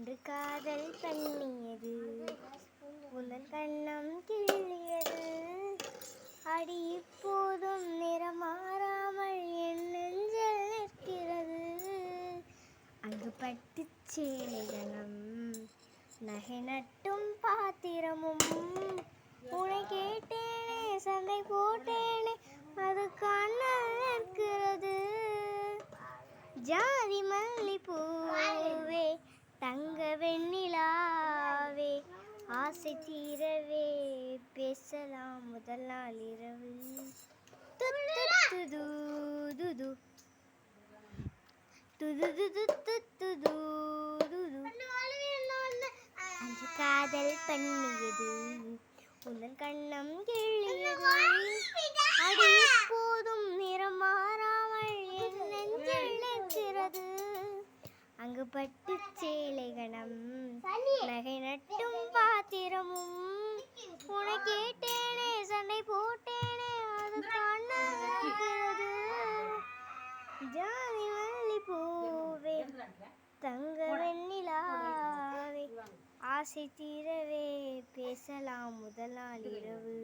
அன்று காதல் பண்ணியது, உந்தன் கண்ணம் கிள்ளியது. அடி இப்போதும் நிறமாறாமல் என் நெஞ்சில் நிற்கிறது. அங்கு பட்டுச் சேலைகளும் நகை நட்டும் பாத்திரமும். உன்னை கேட்டேனே, சண்டை போட்டேனே, அது கண்ணல் நிற்கிறது. ஜாதி மல்லிப்பூவே, தங்க வெண்ணிலாவே, ஆசை தீரவே பேசலாம் முதல் நாள் இரவு. துது துது துது. அன்று காதல் பண்ணியது, உந்தன் கண்ணம் கிள்ளியது. அடி எப்போதும் நிறம் மாறாமல் என் நெஞ்சில் நிற்கிறது. அங்கு பட்டுச் சேலைகளும் நகை நட்டும் பாத்திரமும். உன்னை கேட்டேனே, சண்டை போட்டேனே, அது கண்ணல் நிற்கிறது. ஜாதி மல்லிப்பூவே, தங்க வெண்ணிலாவே, ஆசை தீரவே பேசலாம் முதல் நாள் இரவு.